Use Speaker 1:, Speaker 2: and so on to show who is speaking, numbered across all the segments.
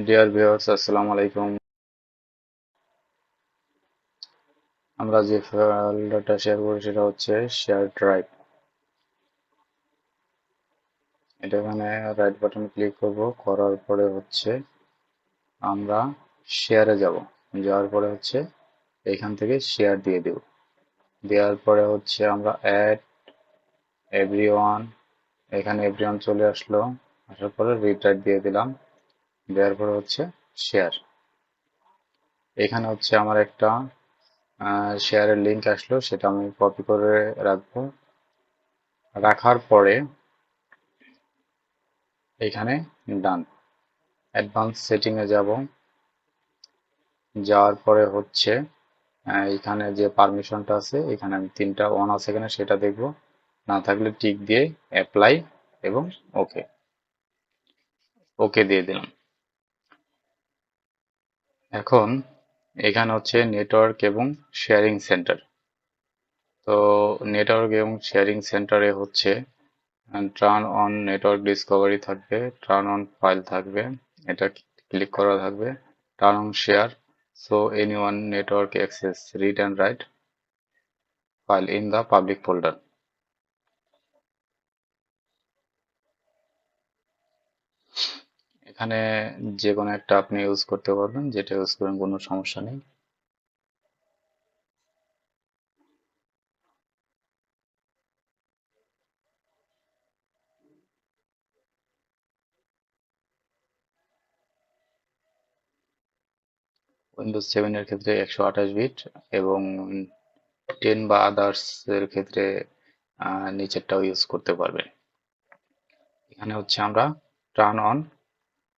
Speaker 1: Dear viewers, আসসালামু আলাইকুম। আমরা যে ফোল্ডারটা শেয়ার করি সেটা হচ্ছে শেয়ার ড্রাইভ। এটা এখানে রাইট বাটন ক্লিক করব, করার পরে হচ্ছে আমরা শেয়ারে যাব। যাওয়ার পরে হচ্ছে এখান থেকে শেয়ার দিয়ে দেব। দেওয়ার পরে হচ্ছে আমরা অ্যাড এভরিওয়ান, এখানে এভরিওয়ান চলে আসলো। আসার পরে রিটাইট দিয়ে দিলাম। দেওয়ার পরে হচ্ছে শেয়ার। এখানে হচ্ছে আমার একটা শেয়ারের লিংক আসলো, সেটা আমি কপি করে রাখবো। রাখার পরে এখানে ডান, অ্যাডভান্স সেটিং এ যাব। যাওয়ার পরে হচ্ছে এখানে যে পারমিশনটা আছে, এখানে আমি তিনটা অন আছে এখানে, সেটা দেখব। না থাকলে টিক দিয়ে অ্যাপ্লাই এবং ওকে, ওকে দিয়ে দিলাম। এখন এখানে হচ্ছে নেটওয়ার্ক এবং শেয়ারিং সেন্টার। তো নেটওয়ার্ক এবং শেয়ারিং সেন্টারে হচ্ছে টার্ন অন নেটওয়ার্ক ডিসকভারি থাকবে, টার্ন অন ফাইল থাকবে, এটা ক্লিক করা থাকবে। Turn on share, so anyone network access read and write file in the public folder. এখানে যে কোনো একটা আপনি ইউজ করতে পারবেন, যেটা ইউজ করেন কোনো সমস্যা নেই। উইন্ডোজ 7 এর ক্ষেত্রে 128 বিট এবং 10 বা আদার্স এর ক্ষেত্রে নিচেরটাও ইউজ করতে পারবেন। এখানে হচ্ছে আমরা টার্ন অন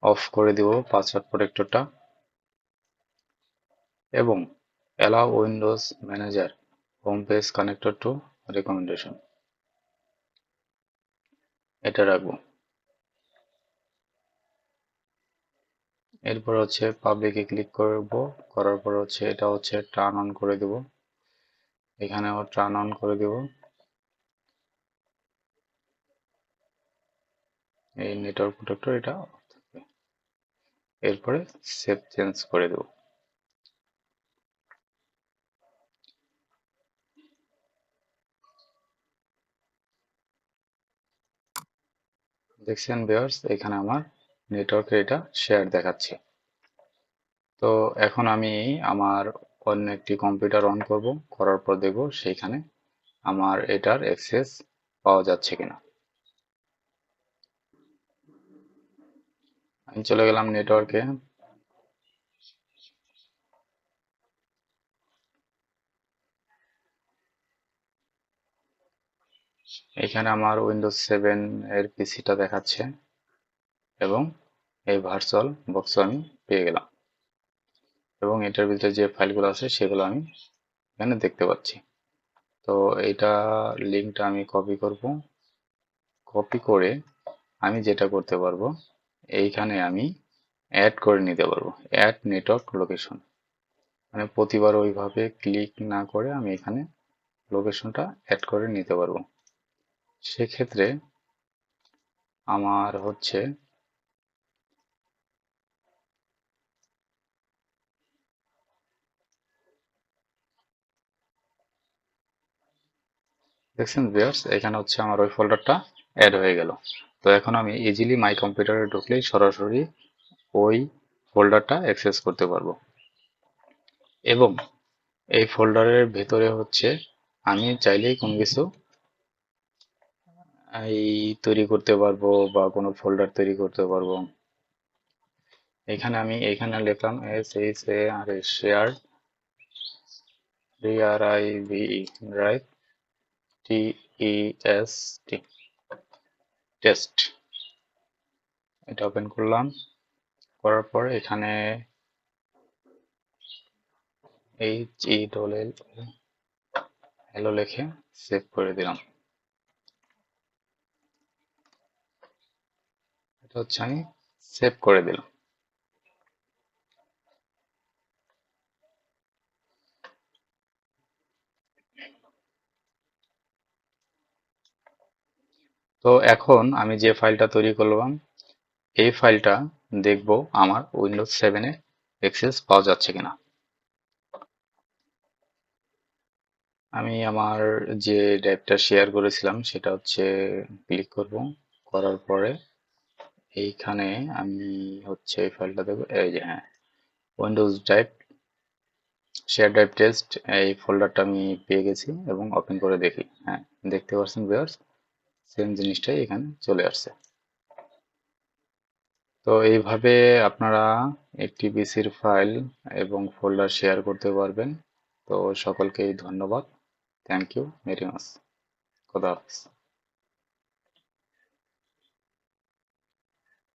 Speaker 1: অফ করে দিব পাসওয়ার্ড প্রোটেক্টরটা, এবং allow Windows manager home page connector to recommendation, এটা রাখবো। এরপর হচ্ছে পাবলিকে ক্লিক করব, করার পর হচ্ছে এটা হচ্ছে টার্ন অন করে দেব। এখানেও টার্ন অন করে দেব। এই নেটওয়ার্ক প্রোটেক্টর এটা থাকবে। এরপরে সেভ চেঞ্জ করে দেব। দেখছেন ভিউয়ার্স, এখানে আমার নেটওয়ার্কে এটা শেয়ার দেখাচ্ছে। তো এখন আমি আমার অন্য একটি কম্পিউটার অন করব, করার পর দেখব সেইখানে আমার এটার অ্যাক্সেস পাওয়া যাচ্ছে কিনা। আমি চলে গেলাম নেটওয়ার্কে। এখানে আমার উইন্ডোজ 7 এর পিসিটা দেখাচ্ছে এবং এই ভার্চুয়াল বক্স আমি পেয়ে গেলাম, এবং এটার ভিতরে যে ফাইলগুলো আছে সেগুলো আমি এখানে দেখতে পাচ্ছি। তো এইটা লিঙ্কটা আমি কপি করব। কপি করে আমি যেটা করতে পারবো, এইখানে আমি অ্যাড করে নিতে পারবো, অ্যাড নেটওয়ার্ক লোকেশন। মানে প্রতিবার ওইভাবে ক্লিক না করে আমি এখানে লোকেশনটা অ্যাড করে নিতে পারবো। সেক্ষেত্রে আমার হচ্ছে দেখছেন ভিউয়ার্স, এখানে হচ্ছে আমার ওই ফোল্ডারটা অ্যাড হয়ে গেল। তো এখন আমি ইজিলি মাই কম্পিউটারে ঢুকলেই সরাসরি ওই ফোল্ডারটা অ্যাক্সেস করতে পারবো। এবং এই ফোল্ডারের ভেতরে হচ্ছে আমি চাইলেই কোনো কিছু এই তৈরি করতে পারবো বা কোনো ফোল্ডার তৈরি করতে পারবো। এখানে আমি এখানে লিখলাম SHAR, share, RIVE, right, TEST, test. এটা ওপেন করলাম, করার পর এখানে HELL হ্যালো লিখে সেভ করে দিলাম। এটা হচ্ছে আমি সেভ করে দিলাম। তো এখন আমি যে ফাইলটা তৈরি করলাম, এই ফাইলটা দেখব আমার উইন্ডোজ 7-এ অ্যাক্সেস পাওয়া যাচ্ছে কিনা। আমি আমার যে ড্রাইভটা শেয়ার করেছিলাম সেটা হচ্ছে ক্লিক করব, করার পরে এইখানে আমি হচ্ছে এই ফাইলটা দেবো, এই যে হ্যাঁ, Windows drive share drive test, এই ফোল্ডারটা আমি পেয়ে গেছি এবং ওপেন করে দেখি। হ্যাঁ, দেখতে পাচ্ছেন ভিউয়ার্স, সেম জিনিসটাই এখানে চলে আসছে। তো এইভাবে আপনারা একটি পিসির ফাইল এবং ফোল্ডার শেয়ার করতে পারবেন। তো সকলকেই ধন্যবাদ। Thank you very much. খোদা হাফেজ।